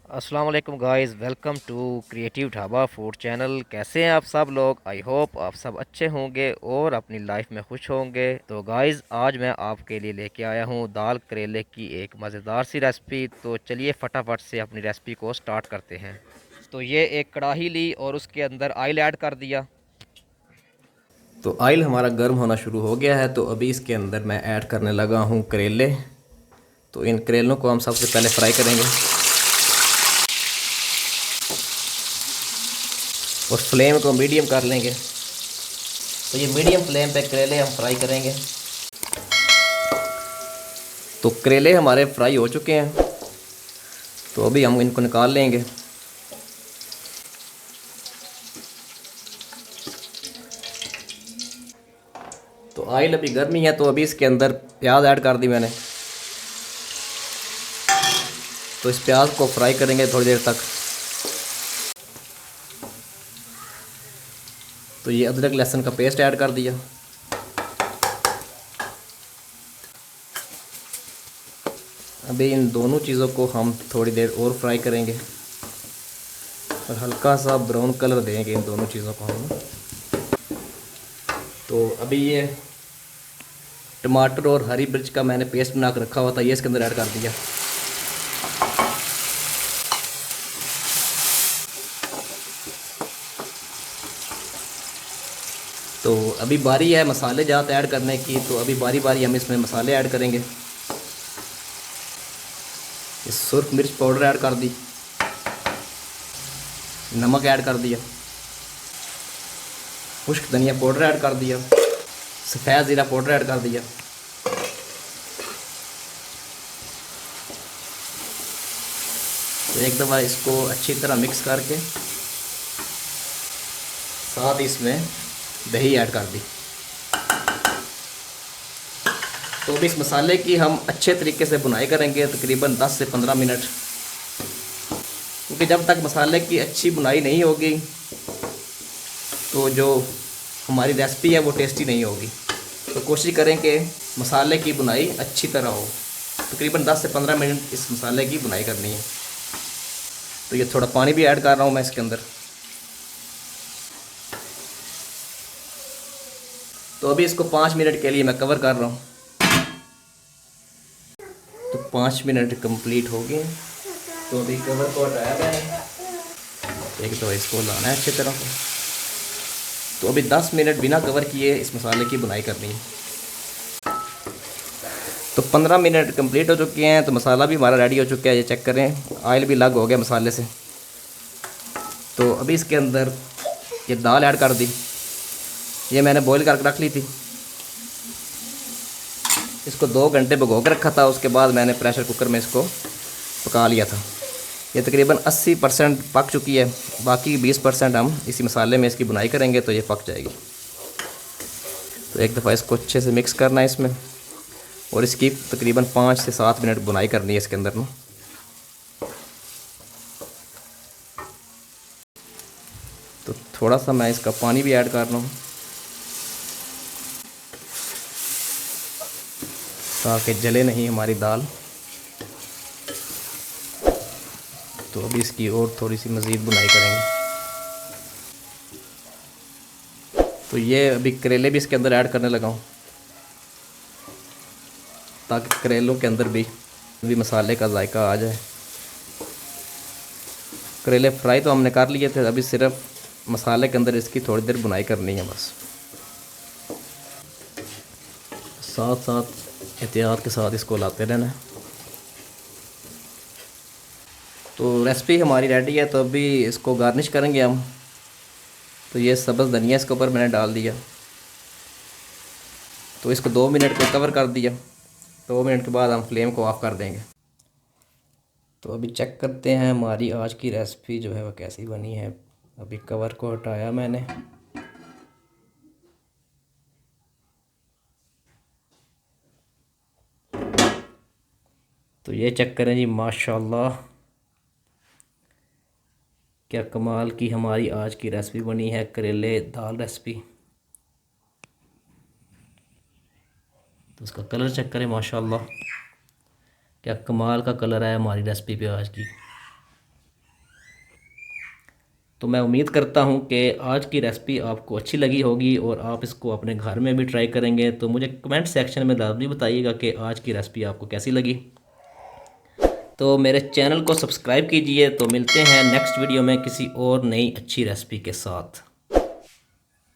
अस्सलाम वालेकुम guys, welcome to creative dhaba food channel. कैसे हैं आप सब लोग? आई होप आप सब अच्छे होंगे और अपनी लाइफ में खुश होंगे। तो गाइस, आज मैं आपके लिए लेके आया हूँ दाल करेले की एक मज़ेदार सी रेसिपी। तो चलिए फटाफट से अपनी रेसिपी को स्टार्ट करते हैं। तो ये एक कढ़ाई ली और उसके अंदर ऑयल ऐड कर दिया। तो ऑयल हमारा गर्म होना शुरू हो गया है। तो अभी इसके अंदर मैं ऐड करने लगा हूँ करेले। तो इन करेलों को हम सबसे पहले फ्राई करेंगे और फ्लेम को मीडियम कर लेंगे। तो ये मीडियम फ्लेम पे करेले हम फ्राई करेंगे। तो करेले हमारे फ्राई हो चुके हैं। तो अभी हम इनको निकाल लेंगे। तो ऑयल अभी गर्म ही है, तो अभी इसके अंदर प्याज ऐड कर दी मैंने। तो इस प्याज को फ्राई करेंगे थोड़ी देर तक। तो ये अदरक लहसुन का पेस्ट ऐड कर दिया। अभी इन दोनों चीज़ों को हम थोड़ी देर और फ्राई करेंगे और हल्का सा ब्राउन कलर देंगे इन दोनों चीज़ों को हम। तो अभी ये टमाटर और हरी मिर्च का मैंने पेस्ट बना कर रखा हुआ था, ये इसके अंदर ऐड कर दिया। तो अभी बारी है मसाले ज़्यादा ऐड करने की। तो अभी बारी बारी हम इसमें मसाले ऐड करेंगे। इस सुर्ख मिर्च पाउडर ऐड कर दी, नमक ऐड कर दिया, खुश्क धनिया पाउडर ऐड कर दिया, सफ़ेद ज़ीरा पाउडर ऐड कर दिया। तो एक दफ़ा इसको अच्छी तरह मिक्स करके साथ इसमें दही ऐड कर दी। तो अभी इस मसाले की हम अच्छे तरीके से भुनाई करेंगे तकरीबन 10 से 15 मिनट। क्योंकि जब तक मसाले की अच्छी भुनाई नहीं होगी तो जो हमारी रेसिपी है वो टेस्टी नहीं होगी। तो कोशिश करें कि मसाले की भुनाई अच्छी तरह हो। तकरीबन 10 से 15 मिनट इस मसाले की भुनाई करनी है। तो ये थोड़ा पानी भी ऐड कर रहा हूँ मैं इसके अंदर। तो अभी इसको 5 मिनट के लिए मैं कवर कर रहा हूँ। तो 5 मिनट कंप्लीट हो गए। तो अभी कवर को हटाया मैंने। एक तो इसको लाना है अच्छी तरह से। तो अभी 10 मिनट बिना कवर किए इस मसाले की बुनाई करनी है। तो 15 मिनट कंप्लीट हो चुके हैं। तो मसाला भी हमारा रेडी हो चुका है, ये चेक करें। ऑयल भी अलग हो गया मसाले से। तो अभी इसके अंदर ये दाल ऐड कर दी। ये मैंने बॉईल करके रख ली थी। इसको 2 घंटे भिगो के रखा था। उसके बाद मैंने प्रेशर कुकर में इसको पका लिया था। ये तकरीबन 80% पक चुकी है। बाकी 20% हम इसी मसाले में इसकी बुनाई करेंगे तो ये पक जाएगी। तो एक दफ़ा इसको अच्छे से मिक्स करना है इसमें और इसकी तकरीबन 5 से 7 मिनट बुनाई करनी है इसके अंदर ना। तो थोड़ा सा मैं इसका पानी भी ऐड कर रहा हूँ ताकि जले नहीं हमारी दाल। तो अभी इसकी और थोड़ी सी मज़ीद बुनाई करेंगे। तो ये अभी करेले भी इसके अंदर ऐड करने लगा हूँ ताकि करेलों के अंदर भी मसाले का जायका आ जाए। करेले फ्राई तो हमने कर लिए थे, अभी सिर्फ मसाले के अंदर इसकी थोड़ी देर बुनाई करनी है बस। साथ साथ एहतियात के साथ इसको लाते रहना है। तो रेसिपी हमारी रेडी है। तो अभी इसको गार्निश करेंगे हम। तो ये सब्ज़ धनिया इसके ऊपर मैंने डाल दिया। तो इसको 2 मिनट पे कवर कर दिया। 2 मिनट के बाद हम फ्लेम को ऑफ़ कर देंगे। तो अभी चेक करते हैं हमारी आज की रेसिपी जो है वह कैसी बनी है। अभी कवर को हटाया मैंने। तो ये चेक करें जी, माशाल्लाह क्या कमाल की हमारी आज की रेसिपी बनी है, करेले दाल रेसिपी। तो उसका कलर चेक करें, माशाल्लाह क्या कमाल का कलर है हमारी रेसिपी पे आज की। तो मैं उम्मीद करता हूँ कि आज की रेसिपी आपको अच्छी लगी होगी और आप इसको अपने घर में भी ट्राई करेंगे। तो मुझे कमेंट सेक्शन में लाजमी बताइएगा कि आज की रेसिपी आपको कैसी लगी। तो मेरे चैनल को सब्सक्राइब कीजिए। तो मिलते हैं नेक्स्ट वीडियो में किसी और नई अच्छी रेसिपी के साथ।